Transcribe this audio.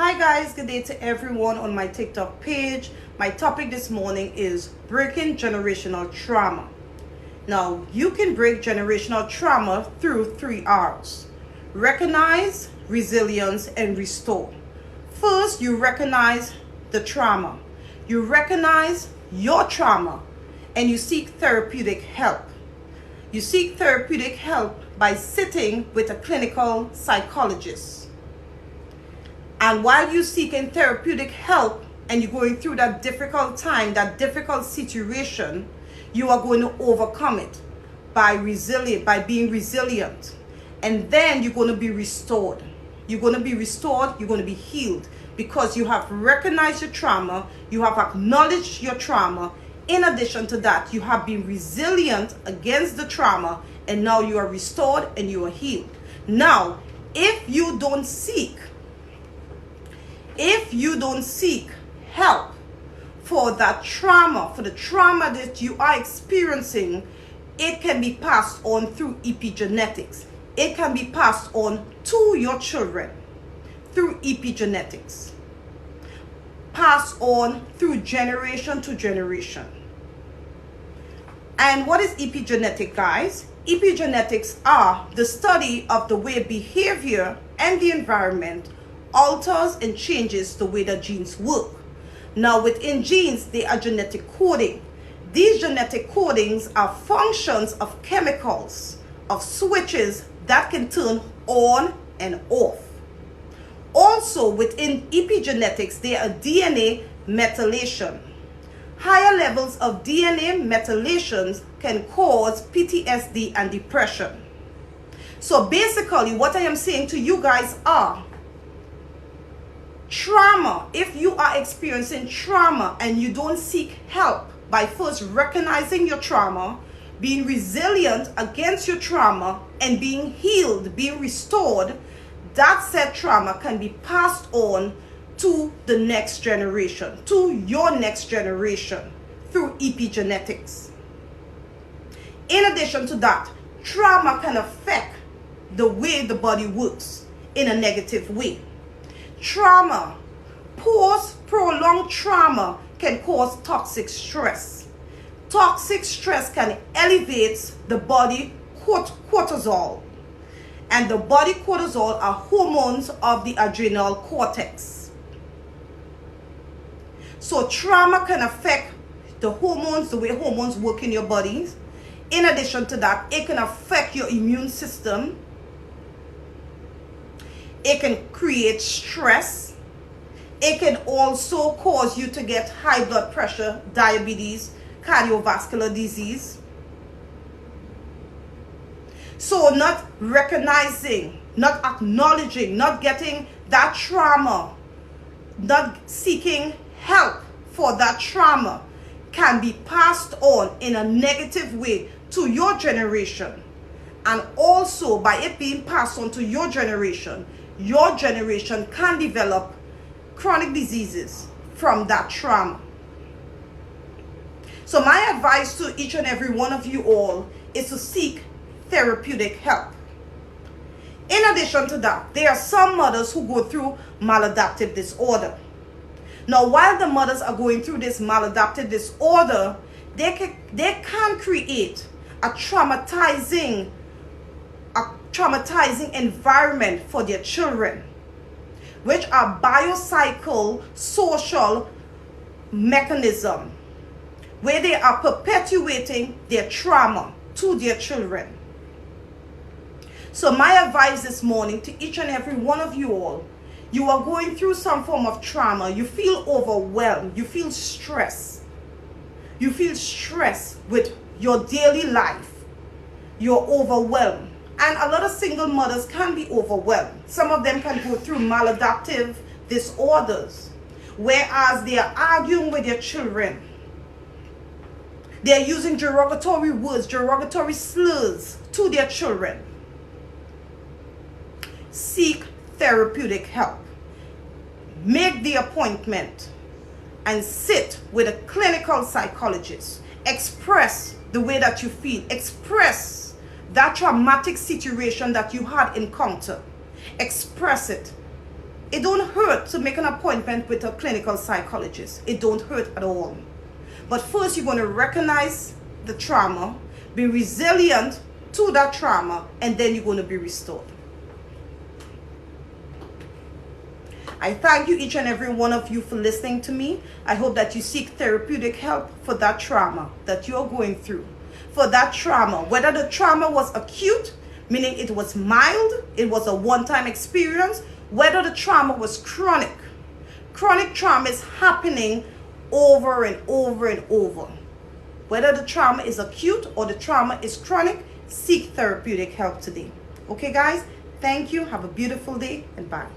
Hi guys, good day to everyone on my TikTok page. My topic this morning is breaking generational trauma. Now, you can break generational trauma through 3 R's. Recognize, resilience, and restore. First, you recognize the trauma. You recognize your trauma and you seek therapeutic help. You seek therapeutic help by sitting with a clinical psychologist. And while you're seeking therapeutic help and you're going through that difficult time, that difficult situation, you are going to overcome it by being resilient. And then you're going to be restored. You're going to be restored, you're going to be healed because you have recognized your trauma, you have acknowledged your trauma. In addition to that, you have been resilient against the trauma and now you are restored and you are healed. Now, if you don't seek help for that trauma, for the trauma that you are experiencing, it can be passed on through epigenetics. It can be passed on to your children through epigenetics. Passed on through generation to generation. And what is epigenetic, guys? Epigenetics are the study of the way behavior and the environment alters and changes the way that genes work. Now, within genes, they are genetic coding. These genetic codings are functions of chemicals, of switches that can turn on and off. Also, within epigenetics, there are DNA methylation. Higher levels of DNA methylations can cause PTSD and depression. So basically, what I am saying to you guys are, trauma, if you are experiencing trauma and you don't seek help by first recognizing your trauma, being resilient against your trauma, and being healed, being restored, that said trauma can be passed on to the next generation, to your next generation through epigenetics. In addition to that, trauma can affect the way the body works in a negative way. Trauma, prolonged trauma can cause toxic stress. Toxic stress can elevate the body cortisol. And the body cortisol are hormones of the adrenal cortex. So trauma can affect the hormones, the way hormones work in your bodies. In addition to that, it can affect your immune system. It can create stress. It can also cause you to get high blood pressure, diabetes, cardiovascular disease. So not recognizing, not acknowledging, not getting that trauma, not seeking help for that trauma can be passed on in a negative way to your generation. And also by it being passed on to your generation can develop chronic diseases from that trauma. So my advice to each and every one of you all is to seek therapeutic help. In addition to that, there are some mothers who go through maladaptive disorder. Now, while the mothers are going through this maladaptive disorder, they can create a traumatizing environment for their children, which are biopsychosocial social mechanism, where they are perpetuating their trauma to their children. So my advice this morning to each and every one of you all, you are going through some form of trauma, you feel overwhelmed, you feel stress. You feel stress with your daily life. You're overwhelmed. And a lot of single mothers can be overwhelmed. Some of them can go through maladaptive disorders, whereas they are arguing with their children. They're using derogatory words, derogatory slurs to their children. Seek therapeutic help. Make the appointment and sit with a clinical psychologist. Express the way that you feel. Express that traumatic situation that you had encountered. Express it. It don't hurt to make an appointment with a clinical psychologist. It don't hurt at all. But first, you're going to recognize the trauma, be resilient to that trauma, and then you're going to be restored. I thank you, each and every one of you, for listening to me. I hope that you seek therapeutic help for that trauma that you're going through. For that trauma, whether the trauma was acute, meaning it was mild, it was a one-time experience, whether the trauma was chronic. Chronic trauma is happening over and over and over. Whether the trauma is acute or the trauma is chronic, seek therapeutic help today. Okay, guys? Thank you. Have a beautiful day, and bye.